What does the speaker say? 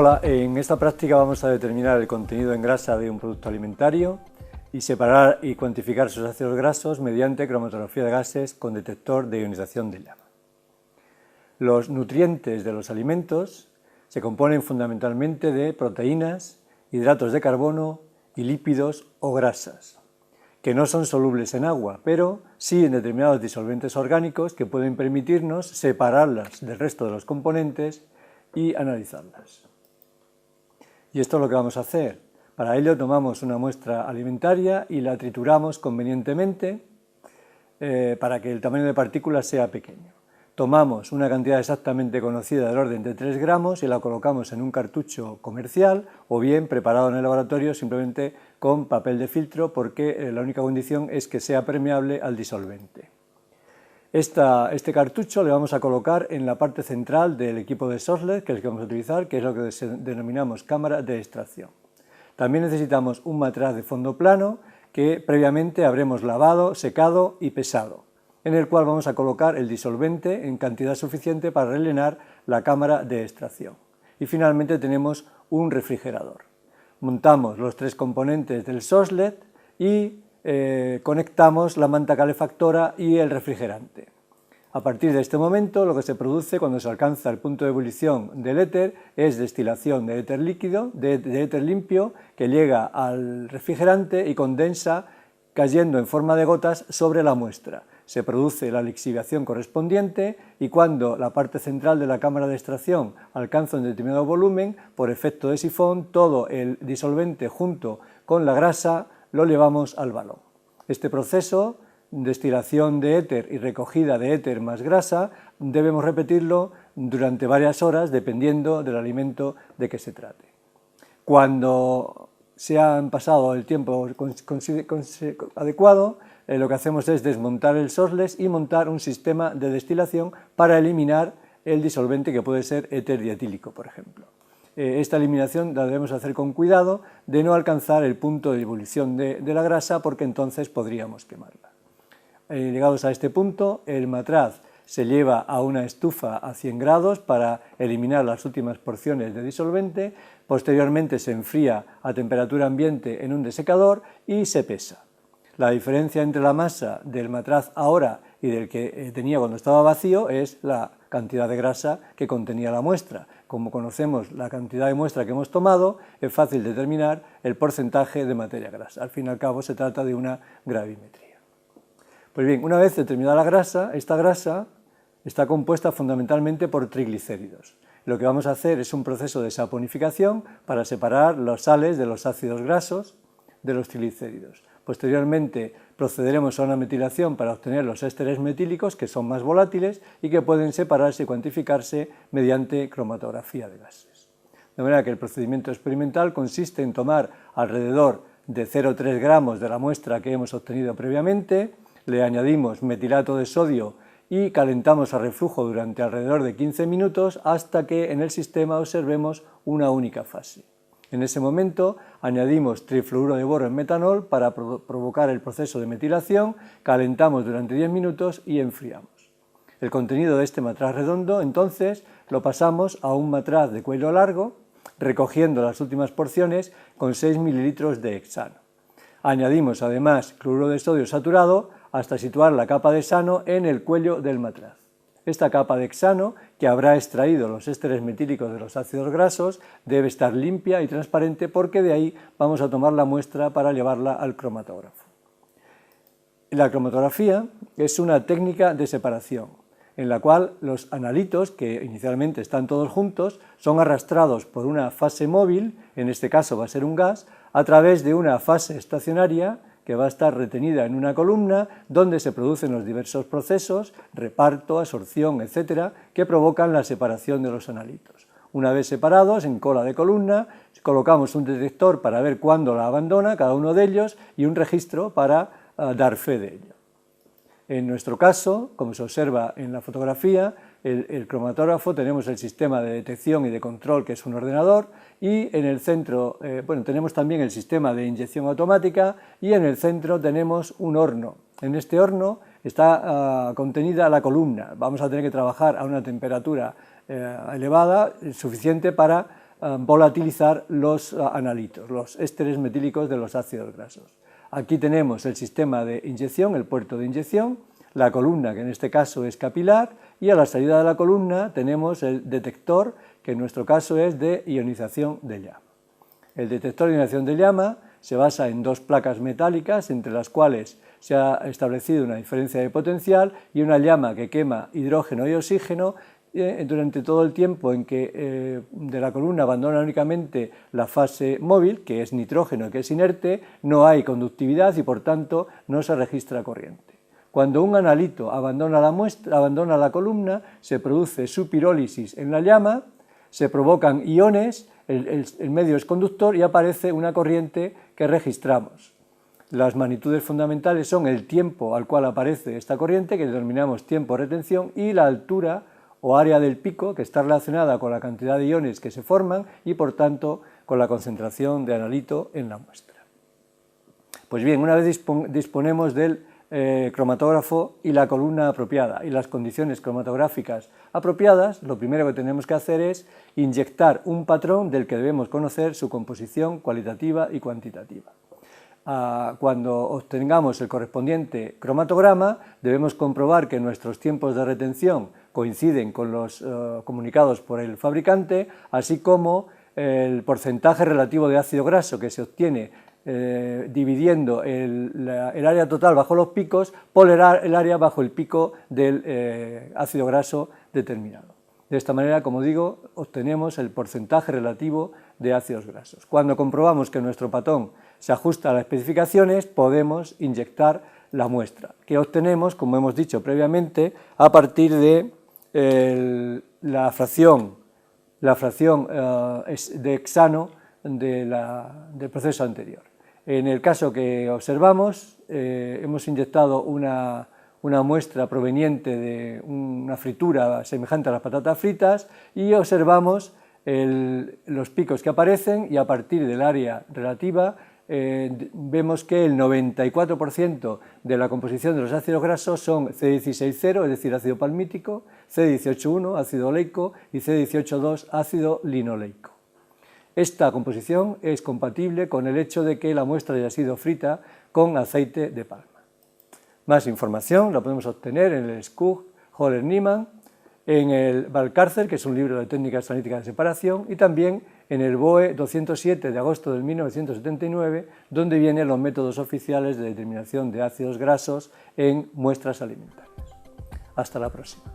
Hola, en esta práctica vamos a determinar el contenido en grasa de un producto alimentario y separar y cuantificar sus ácidos grasos mediante cromatografía de gases con detector de ionización de llama. Los nutrientes de los alimentos se componen fundamentalmente de proteínas, hidratos de carbono y lípidos o grasas, que no son solubles en agua, pero sí en determinados disolventes orgánicos que pueden permitirnos separarlas del resto de los componentes y analizarlas. Y esto es lo que vamos a hacer. Para ello tomamos una muestra alimentaria y la trituramos convenientemente para que el tamaño de partículas sea pequeño. Tomamos una cantidad exactamente conocida del orden de 3 gramos y la colocamos en un cartucho comercial o bien preparado en el laboratorio simplemente con papel de filtro porque la única condición es que sea permeable al disolvente. Este cartucho le vamos a colocar en la parte central del equipo de SOSLED, que es el que vamos a utilizar, que es lo que denominamos cámara de extracción. También necesitamos un matraz de fondo plano que previamente habremos lavado, secado y pesado, en el cual vamos a colocar el disolvente en cantidad suficiente para rellenar la cámara de extracción. Y finalmente tenemos un refrigerador. Montamos los 3 componentes del SOSLED y conectamos la manta calefactora y el refrigerante. A partir de este momento, lo que se produce cuando se alcanza el punto de ebullición del éter es destilación de éter líquido, de éter limpio, que llega al refrigerante y condensa cayendo en forma de gotas sobre la muestra. Se produce la lixiviación correspondiente y cuando la parte central de la cámara de extracción alcanza un determinado volumen, por efecto de sifón, todo el disolvente junto con la grasa lo llevamos al balón. Este proceso, destilación de éter y recogida de éter más grasa, debemos repetirlo durante varias horas dependiendo del alimento de que se trate. Cuando se han pasado el tiempo adecuado, lo que hacemos es desmontar el SOSLED y montar un sistema de destilación para eliminar el disolvente que puede ser éter dietílico, por ejemplo. Esta eliminación la debemos hacer con cuidado de no alcanzar el punto de ebullición de la grasa porque entonces podríamos quemarla. Llegados a este punto, el matraz se lleva a una estufa a 100 grados para eliminar las últimas porciones de disolvente, posteriormente se enfría a temperatura ambiente en un desecador y se pesa. La diferencia entre la masa del matraz ahora y del que tenía cuando estaba vacío es la cantidad de grasa que contenía la muestra. Como conocemos la cantidad de muestra que hemos tomado, es fácil determinar el porcentaje de materia grasa. Al fin y al cabo se trata de una gravimetría. Pues bien, una vez determinada la grasa, esta grasa está compuesta fundamentalmente por triglicéridos. Lo que vamos a hacer es un proceso de saponificación para separar las sales de los ácidos grasos de los triglicéridos. Posteriormente procederemos a una metilación para obtener los ésteres metílicos, que son más volátiles y que pueden separarse y cuantificarse mediante cromatografía de gases. De manera que el procedimiento experimental consiste en tomar alrededor de 0,3 gramos de la muestra que hemos obtenido previamente, le añadimos metilato de sodio y calentamos a reflujo durante alrededor de 15 minutos hasta que en el sistema observemos una única fase. En ese momento añadimos trifluoruro de boro en metanol para provocar el proceso de metilación, calentamos durante 10 minutos y enfriamos. El contenido de este matraz redondo entonces lo pasamos a un matraz de cuello largo, recogiendo las últimas porciones con 6 mililitros de hexano. Añadimos además cloruro de sodio saturado hasta situar la capa de hexano en el cuello del matraz. Esta capa de hexano, que habrá extraído los ésteres metílicos de los ácidos grasos, debe estar limpia y transparente porque de ahí vamos a tomar la muestra para llevarla al cromatógrafo. La cromatografía es una técnica de separación, en la cual los analitos, que inicialmente están todos juntos, son arrastrados por una fase móvil, en este caso va a ser un gas, a través de una fase estacionaria que va a estar retenida en una columna donde se producen los diversos procesos, reparto, absorción, etcétera, que provocan la separación de los analitos. Una vez separados, en cola de columna, colocamos un detector para ver cuándo la abandona cada uno de ellos y un registro para dar fe de ello. En nuestro caso, como se observa en la fotografía, el cromatógrafo tenemos el sistema de detección y de control, que es un ordenador, y en el centro tenemos también el sistema de inyección automática y en el centro tenemos un horno. En este horno está contenida la columna. Vamos a tener que trabajar a una temperatura elevada, suficiente para volatilizar los analitos, los ésteres metílicos de los ácidos grasos. Aquí tenemos el sistema de inyección, el puerto de inyección, la columna, que en este caso es capilar, y a la salida de la columna tenemos el detector, que en nuestro caso es de ionización de llama. El detector de ionización de llama se basa en dos placas metálicas entre las cuales se ha establecido una diferencia de potencial y una llama que quema hidrógeno y oxígeno durante todo el tiempo en que de la columna abandona únicamente la fase móvil, que es nitrógeno, que es inerte, no hay conductividad y por tanto no se registra corriente. Cuando un analito abandona la columna, se produce su pirólisis en la llama, se provocan iones, el medio es conductor y aparece una corriente que registramos. Las magnitudes fundamentales son el tiempo al cual aparece esta corriente, que denominamos tiempo de retención, y la altura o área del pico, que está relacionada con la cantidad de iones que se forman y por tanto con la concentración de analito en la muestra. Pues bien, una vez disponemos del cromatógrafo y la columna apropiada y las condiciones cromatográficas apropiadas, lo primero que tenemos que hacer es inyectar un patrón del que debemos conocer su composición cualitativa y cuantitativa. Cuando obtengamos el correspondiente cromatograma, debemos comprobar que nuestros tiempos de retención coinciden con los comunicados por el fabricante, así como el porcentaje relativo de ácido graso que se obtiene dividiendo el área total bajo los picos por el área bajo el pico del ácido graso determinado. De esta manera, como digo, obtenemos el porcentaje relativo de ácidos grasos. Cuando comprobamos que nuestro patrón se ajusta a las especificaciones, podemos inyectar la muestra, que obtenemos, como hemos dicho previamente, a partir de la fracción de hexano del proceso anterior. En el caso que observamos, hemos inyectado una muestra proveniente de una fritura semejante a las patatas fritas y observamos los picos que aparecen, y a partir del área relativa vemos que el 94% de la composición de los ácidos grasos son C16,0, es decir, ácido palmítico, C18,1, ácido oleico, y C18,2, ácido linoleico. Esta composición es compatible con el hecho de que la muestra haya sido frita con aceite de palma. Más información la podemos obtener en el SCUG Höhler-Niemann, en el Valcárcel, que es un libro de técnicas analíticas de separación, y también en el BOE 207 de agosto de 1979, donde vienen los métodos oficiales de determinación de ácidos grasos en muestras alimentarias. Hasta la próxima.